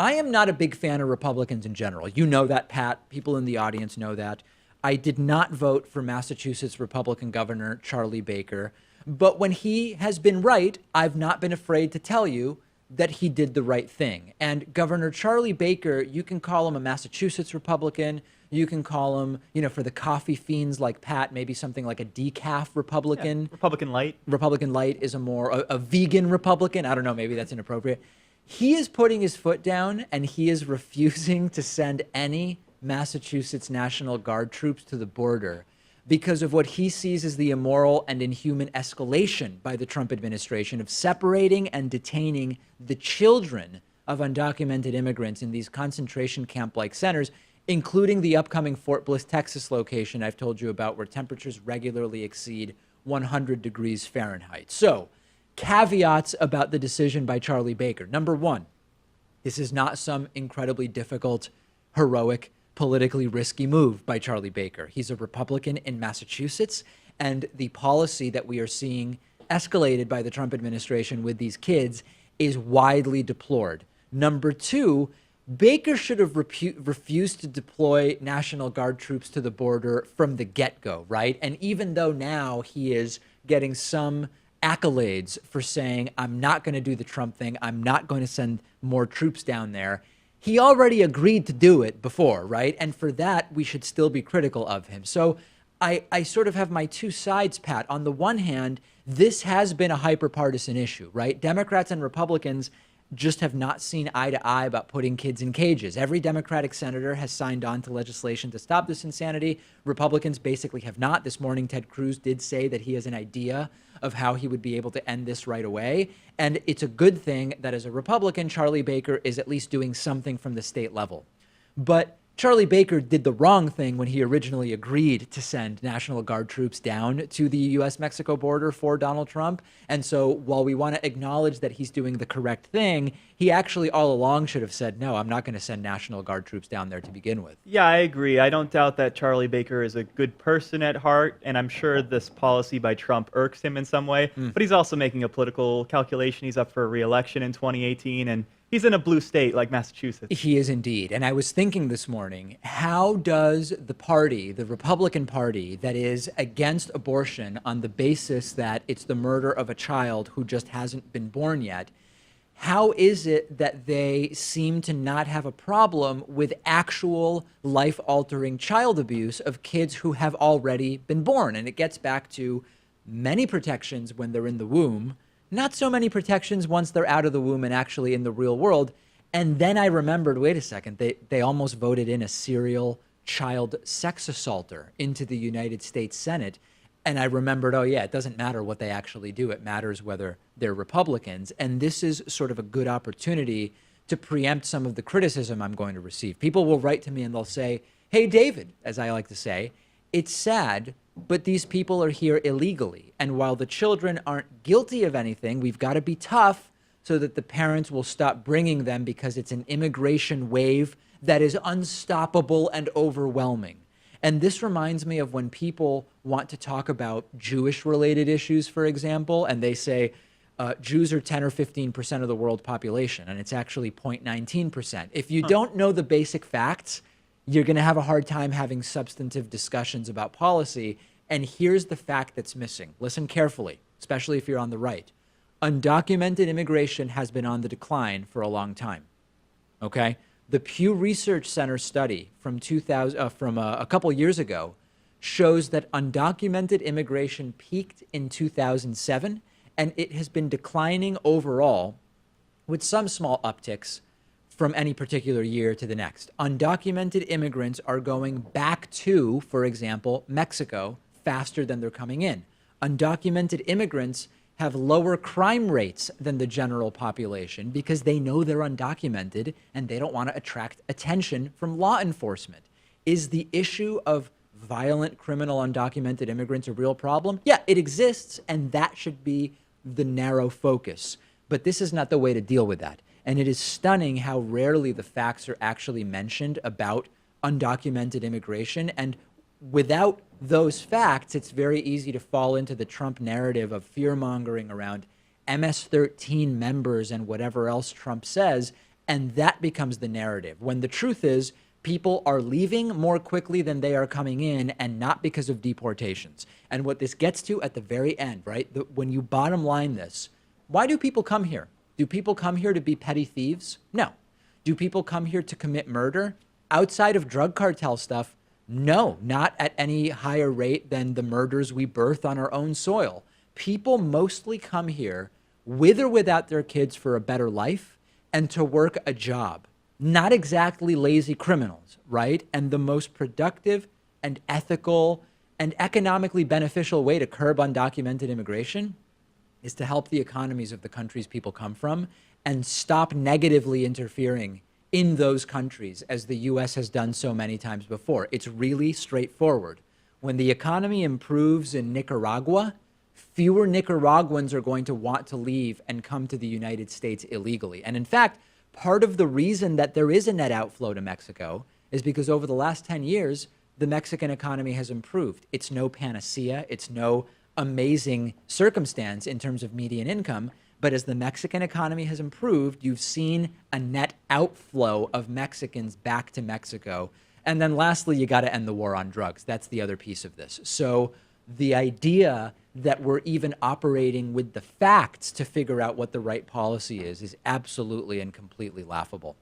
I am not a big fan of Republicans in general. You know that, Pat. People in the audience know that. I did not vote for Massachusetts Republican Governor Charlie Baker. But when he has been right, I've not been afraid to tell you that he did the right thing. And Governor Charlie Baker, you can call him a Massachusetts Republican. You can call him, for the coffee fiends like Pat, maybe something like a decaf Republican. Yeah, Republican light. Republican light is a vegan Republican. I don't know, maybe that's inappropriate. He is putting his foot down and he is refusing to send any Massachusetts National Guard troops to the border because of what he sees as the immoral and inhuman escalation by the Trump administration of separating and detaining the children of undocumented immigrants in these concentration camp-like centers, including the upcoming Fort Bliss, Texas location I've told you about, where temperatures regularly exceed 100 degrees Fahrenheit. So, caveats about the decision by Charlie Baker. Number one, this is not some incredibly difficult, heroic, politically risky move by Charlie Baker. He's a Republican in Massachusetts, and the policy that we are seeing escalated by the Trump administration with these kids is widely deplored. Number two, Baker should have refused to deploy National Guard troops to the border from the get-go, right? And even though now he is getting some accolades for saying, I'm not going to do the Trump thing, I'm not going to send more troops down there, he already agreed to do it before, right? And for that, we should still be critical of him. So I sort of have my two sides, Pat. On the one hand, this has been a hyper-partisan issue, right? Democrats and Republicans just have not seen eye to eye about putting kids in cages. Every Democratic senator has signed on to legislation to stop this insanity. Republicans basically have not. This morning, Ted Cruz did say that he has an idea of how he would be able to end this right away. And it's a good thing that as a Republican, Charlie Baker is at least doing something from the state level. But Charlie Baker did the wrong thing when he originally agreed to send National Guard troops down to the U.S.-Mexico border for Donald Trump. And so while we want to acknowledge that he's doing the correct thing, he actually all along should have said, no, I'm not going to send National Guard troops down there to begin with. Yeah, I agree. I don't doubt that Charlie Baker is a good person at heart, and I'm sure this policy by Trump irks him in some way. But he's also making a political calculation. He's up for re-election in 2018, and he's in a blue state like Massachusetts. He is indeed. And I was thinking this morning, how does the party, the Republican Party, that is against abortion on the basis that it's the murder of a child who just hasn't been born yet, how is it that they seem to not have a problem with actual life-altering child abuse of kids who have already been born? And it gets back to many protections when they're in the womb, not so many protections once they're out of the womb and actually in the real world. And then I remembered, wait a second, they almost voted in a serial child sex assaulter into the United States Senate. And I remembered, oh yeah, it doesn't matter what they actually do. It matters whether they're Republicans. And this is sort of a good opportunity to preempt some of the criticism I'm going to receive. People will write to me and they'll say, hey, David, as I like to say, it's sad, but these people are here illegally. And while the children aren't guilty of anything, we've got to be tough so that the parents will stop bringing them because it's an immigration wave that is unstoppable and overwhelming. And this reminds me of when people want to talk about Jewish-related issues, for example, and they say Jews are 10 or 15% of the world population, and it's actually 0.19%. If you don't know the basic facts, you're going to have a hard time having substantive discussions about policy. And here's the fact that's missing. Listen carefully, especially if you're on the right. Undocumented immigration has been on the decline for a long time, okay? The Pew Research Center study from a couple years ago shows that undocumented immigration peaked in 2007, and it has been declining overall with some small upticks from any particular year to the next. Undocumented immigrants are going back to, for example, Mexico faster than they're coming in. Undocumented immigrants have lower crime rates than the general population because they know they're undocumented and they don't want to attract attention from law enforcement. Is the issue of violent criminal undocumented immigrants a real problem? Yeah, it exists, and that should be the narrow focus. But this is not the way to deal with that. And it is stunning how rarely the facts are actually mentioned about undocumented immigration. And without those facts, it's very easy to fall into the Trump narrative of fear-mongering around MS-13 members and whatever else Trump says. And that becomes the narrative, when the truth is people are leaving more quickly than they are coming in, and not because of deportations. And what this gets to at the very end, right? When you bottom line this, why do people come here? Do people come here to be petty thieves? No. Do people come here to commit murder? Outside of drug cartel stuff, no, not at any higher rate than the murders we birth on our own soil. People mostly come here with or without their kids for a better life and to work a job. Not exactly lazy criminals, right? And the most productive and ethical and economically beneficial way to curb undocumented immigration is to help the economies of the countries people come from and stop negatively interfering in those countries, as the US has done so many times before. It's really straightforward. When the economy improves in Nicaragua, fewer Nicaraguans are going to want to leave and come to the United States illegally. And in fact, part of the reason that there is a net outflow to Mexico is because over the last 10 years, the Mexican economy has improved. It's no panacea. It's no amazing circumstance in terms of median income. But as the Mexican economy has improved, you've seen a net outflow of Mexicans back to Mexico. And then lastly, you got to end the war on drugs. That's the other piece of this. So the idea that we're even operating with the facts to figure out what the right policy is absolutely and completely laughable.